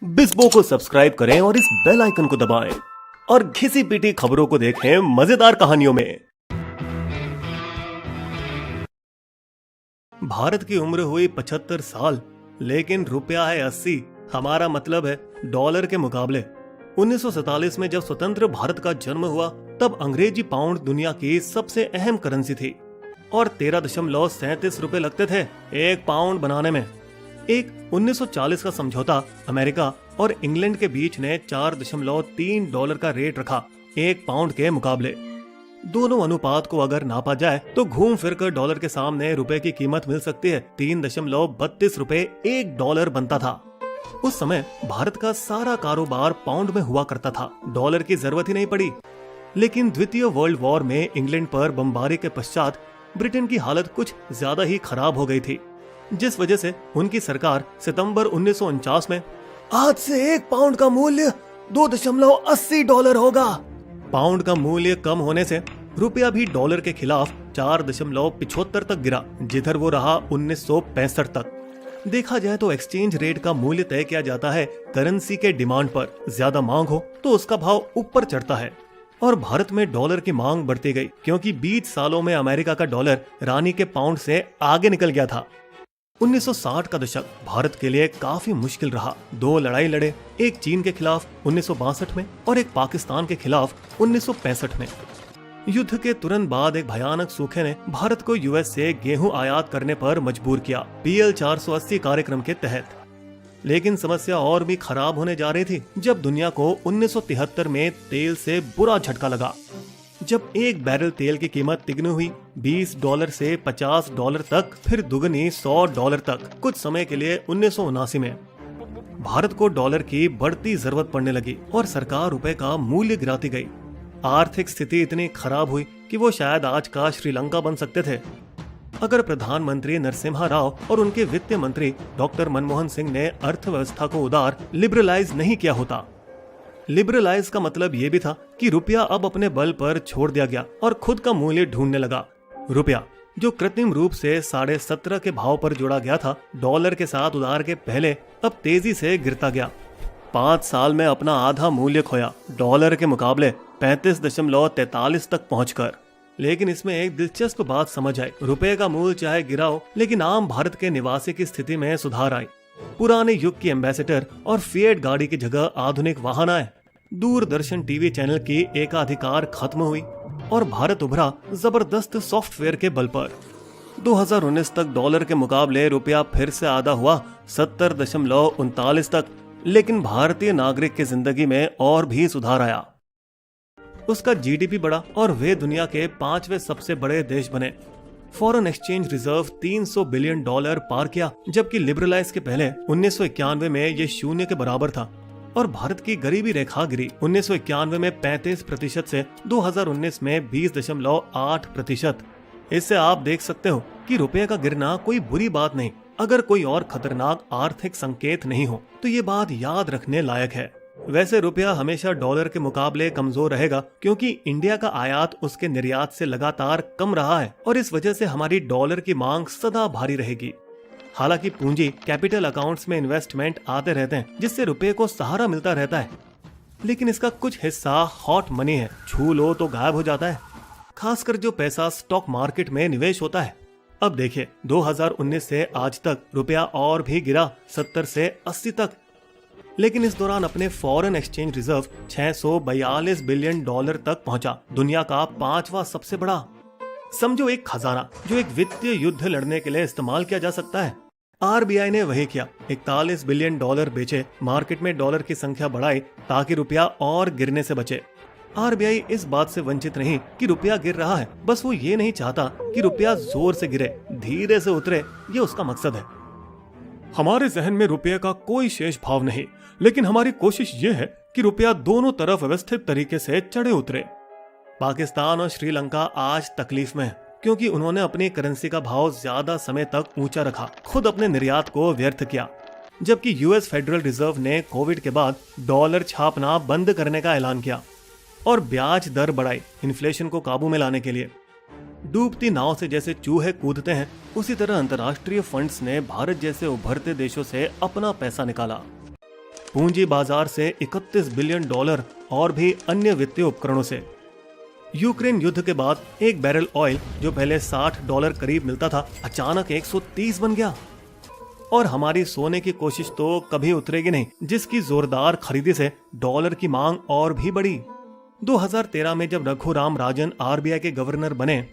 बिस्बो को सब्सक्राइब करें और इस बेल आइकन को दबाएं और घिसी पिटी खबरों को देखें मजेदार कहानियों में। भारत की उम्र हुई 75 साल, लेकिन रुपया है 80। हमारा मतलब है डॉलर के मुकाबले। 1947 में जब स्वतंत्र भारत का जन्म हुआ, तब अंग्रेजी पाउंड दुनिया की सबसे अहम करेंसी थी और 13.37 रुपए लगते थे एक पाउंड बनाने में। एक 1940 का समझौता अमेरिका और इंग्लैंड के बीच ने $4.3 का रेट रखा एक पाउंड के मुकाबले। दोनों अनुपात को अगर नापा जाए तो घूम फिरकर डॉलर के सामने रुपए की कीमत मिल सकती है 3.32 रुपए एक डॉलर बनता था। उस समय भारत का सारा कारोबार पाउंड में हुआ करता था, डॉलर की जरूरत ही नहीं पड़ी। लेकिन द्वितीय वर्ल्ड वॉर में इंग्लैंड पर बमबारी के पश्चात ब्रिटेन की हालत कुछ ज्यादा ही खराब हो गई थी, जिस वजह से उनकी सरकार सितंबर 1949 में आज से एक पाउंड का मूल्य $2.80 होगा। पाउंड का मूल्य कम होने से रुपया भी डॉलर के खिलाफ 4.75 तक गिरा, जिधर वो रहा 1965 तक। देखा जाए तो एक्सचेंज रेट का मूल्य तय किया जाता है करेंसी के डिमांड पर। ज्यादा मांग हो तो उसका भाव ऊपर चढ़ता है और भारत में डॉलर की मांग बढ़ती गई, क्योंकि 20 सालों में अमेरिका का डॉलर रानी के पाउंड से आगे निकल गया था। 1960 का दशक भारत के लिए काफी मुश्किल रहा। 2 लड़ाई लड़े, एक चीन के खिलाफ 1962 में और एक पाकिस्तान के खिलाफ 1965 में। युद्ध के तुरंत बाद एक भयानक सूखे ने भारत को यूएस से गेहूं आयात करने पर मजबूर किया PL 480 कार्यक्रम के तहत। लेकिन समस्या और भी खराब होने जा रही थी जब दुनिया को 1973 में तेल से बुरा झटका लगा। जब एक बैरल तेल की कीमत तिगनी हुई $20 से $50 तक, फिर दुगनी $100 तक। कुछ समय के लिए 1979 में भारत को डॉलर की बढ़ती जरूरत पड़ने लगी और सरकार रुपए का मूल्य गिराती गई। आर्थिक स्थिति इतनी खराब हुई कि वो शायद आज का श्रीलंका बन सकते थे अगर प्रधानमंत्री नरसिम्हा राव और उनके वित्त मंत्री डॉक्टर मनमोहन सिंह ने अर्थव्यवस्था को उदार लिबरलाइज नहीं किया होता। लिबरलाइज का मतलब ये भी था कि रुपया अब अपने बल पर छोड़ दिया गया और खुद का मूल्य ढूंढने लगा। रुपया जो कृत्रिम रूप से 17.5 के भाव पर जोड़ा गया था डॉलर के साथ उधार के पहले, अब तेजी से गिरता गया। 5 साल में अपना आधा मूल्य खोया, डॉलर के मुकाबले 35.43 तक पहुंचकर। लेकिन इसमें एक दिलचस्प बात समझ आई, रुपए का मूल्य चाहे गिरा हो, लेकिन आम भारत के निवासी की स्थिति में सुधार आई। पुराने युग की एम्बेसडर और फिएट गाड़ी की जगह आधुनिक वाहन आए। दूरदर्शन टीवी चैनल की एकाधिकार खत्म हुई और भारत उभरा जबरदस्त सॉफ्टवेयर के बल पर। 2019 तक डॉलर के मुकाबले रुपया फिर से आधा हुआ 70.39 तक। लेकिन भारतीय नागरिक की जिंदगी में और भी सुधार आया। उसका GDP बढ़ा और वे दुनिया के 5वें सबसे बड़े देश बने। फॉरेन एक्सचेंज रिजर्व $300 बिलियन पार किया, जबकि लिबरलाइज के पहले 1991 में ये शून्य के बराबर था। और भारत की गरीबी रेखा गिरी 1991 में 35% से 2019 में 20.8%। इससे आप देख सकते हो कि रुपये का गिरना कोई बुरी बात नहीं, अगर कोई और खतरनाक आर्थिक संकेत नहीं हो तो ये बात याद रखने लायक है। वैसे रुपया हमेशा डॉलर के मुकाबले कमजोर रहेगा, क्योंकि इंडिया का आयात उसके निर्यात से लगातार कम रहा है और इस वजह से हमारी डॉलर की मांग सदा भारी रहेगी। हालांकि पूंजी कैपिटल अकाउंट्स में इन्वेस्टमेंट आते रहते हैं, जिससे रुपये को सहारा मिलता रहता है। लेकिन इसका कुछ हिस्सा हॉट मनी है, छू लो तो गायब हो जाता है, खासकर जो पैसा स्टॉक मार्केट में निवेश होता है। अब देखिए 2019 से आज तक रुपया और भी गिरा 70 से 80 तक। लेकिन इस दौरान अपने फॉरेन एक्सचेंज रिजर्व $642 बिलियन तक पहुंचा, दुनिया का 5वां सबसे बड़ा। समझो एक खजाना जो एक वित्तीय युद्ध लड़ने के लिए इस्तेमाल किया जा सकता है। RBI ने वही किया, $41 बिलियन बेचे, मार्केट में डॉलर की संख्या बढ़ाई ताकि रुपया और गिरने से बचे। RBI इस बात से वंचित नहीं कि रुपया गिर रहा है, बस वो ये नहीं चाहता कि रुपया जोर से गिरे, धीरे से उतरे, ये उसका मकसद है। हमारे जहन में रुपये का कोई शेष भाव नहीं, लेकिन हमारी कोशिश ये है कि रुपया दोनों तरफ व्यवस्थित तरीके से चढ़े उतरे। पाकिस्तान और श्रीलंका आज तकलीफ में है, क्योंकि उन्होंने अपनी करेंसी का भाव ज्यादा समय तक ऊंचा रखा, खुद अपने निर्यात को व्यर्थ किया। जबकि यूएस फेडरल रिजर्व ने कोविड के बाद डॉलर छापना बंद करने का ऐलान किया और ब्याज दर बढ़ाई इन्फ्लेशन को काबू में लाने के लिए। डूबती नाव से जैसे चूहे कूदते हैं, उसी तरह अंतर्राष्ट्रीय फंड्स ने भारत जैसे उभरते देशों से अपना पैसा निकाला। पूंजी बाजार से 31 बिलियन डॉलर और भी अन्य वित्तीय उपकरणों से। यूक्रेन युद्ध के बाद एक बैरल ऑयल जो पहले $60 करीब मिलता था अचानक 130 बन गया। और हमारी सोने की कोशिश तो कभी उतरेगी नहीं, जिसकी जोरदार खरीदी से डॉलर की मांग और भी बढ़ी। 2013 में जब रघुराम राजन आरबीआई के गवर्नर बने,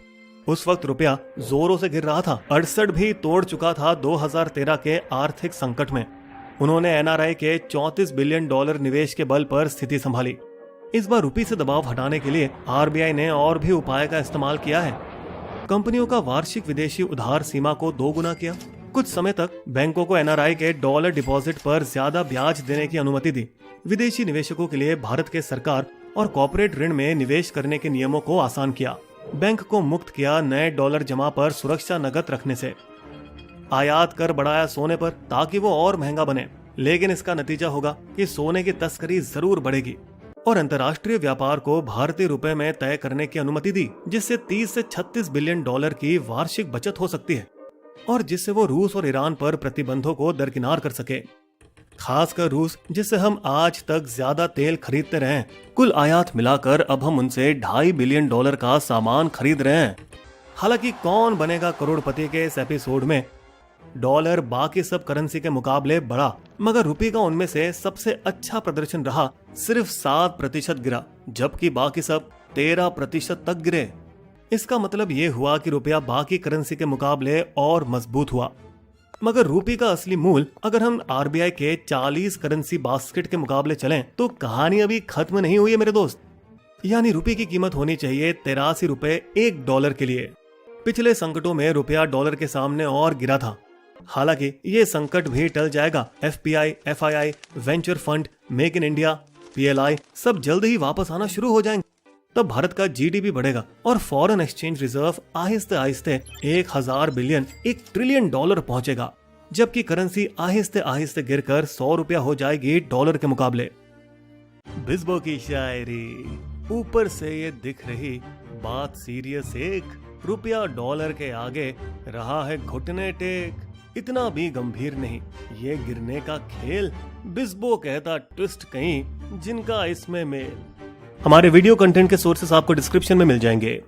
उस वक्त रुपया जोरों से गिर रहा था। 68 भी तोड़ चुका था 2013 के आर्थिक संकट में। उन्होंने एनआरआई के $34 बिलियन निवेश के बल पर स्थिति संभाली। इस बार रुपये से दबाव हटाने के लिए आरबीआई ने और भी उपाय का इस्तेमाल किया है। कंपनियों का वार्षिक विदेशी उधार सीमा को 2 गुना किया। कुछ समय तक बैंकों को एनआरआई के डॉलर डिपॉजिट पर ज्यादा ब्याज देने की अनुमति दी। विदेशी निवेशकों के लिए भारत के सरकार और कॉर्पोरेट ऋण में निवेश करने के नियमों को आसान किया। बैंक को मुक्त किया नए डॉलर जमा पर सुरक्षा नकद रखने से। आयात कर बढ़ाया सोने पर ताकि वो और महंगा बने, लेकिन इसका नतीजा होगा कि सोने की तस्करी जरूर बढ़ेगी। और अंतर्राष्ट्रीय व्यापार को भारतीय रुपए में तय करने की अनुमति दी, जिससे 30 से 36 बिलियन डॉलर की वार्षिक बचत हो सकती है और जिससे वो रूस और ईरान पर प्रतिबंधों को दरकिनार कर सके। खासकर रूस, जिससे हम आज तक ज्यादा तेल खरीदते रहे। कुल आयात मिलाकर अब हम उनसे $2.5 बिलियन का सामान खरीद रहे हैं। हालांकि कौन बनेगा करोड़पति के इस एपिसोड में डॉलर बाकी सब करेंसी के मुकाबले बढ़ा, मगर रुपये का उनमें से सबसे अच्छा प्रदर्शन रहा। सिर्फ 7% गिरा, जबकि बाकी सब 13% तक गिरे। इसका मतलब ये हुआ कि रुपया बाकी करेंसी के मुकाबले और मजबूत हुआ। मगर रुपये का असली मूल्य अगर हम आरबीआई के 40 करेंसी बास्केट के मुकाबले चलें तो कहानी अभी खत्म नहीं हुई है मेरे दोस्त। यानी रुपये की कीमत होनी चाहिए $83 $1 के लिए। पिछले संकटों में रुपया डॉलर के सामने और गिरा था। हालांकि ये संकट भी टल जाएगा। FPI, FII, venture fund, make in India, PLI सब जल्द ही वापस आना शुरू हो जाएंगे। तब भारत का जीडीपी बढ़ेगा और फॉरेन एक्सचेंज रिजर्व आहिस्ते आहिस्ते 1000 बिलियन $1 ट्रिलियन पहुंचेगा, जबकि करेंसी आहिस्ते आहिस्ते गिरकर $100 हो जाएगी डॉलर के मुकाबले। बिस्बो की शायरी। ऊपर से ये दिख रही बात सीरियस एक, रुपया डॉलर के आगे रहा है घुटने टेक। इतना भी गंभीर नहीं ये गिरने का खेल, बिस्बो कहता ट्विस्ट कहीं जिनका इसमें मेल। हमारे वीडियो कंटेंट के सोर्सेस आपको डिस्क्रिप्शन में मिल जाएंगे।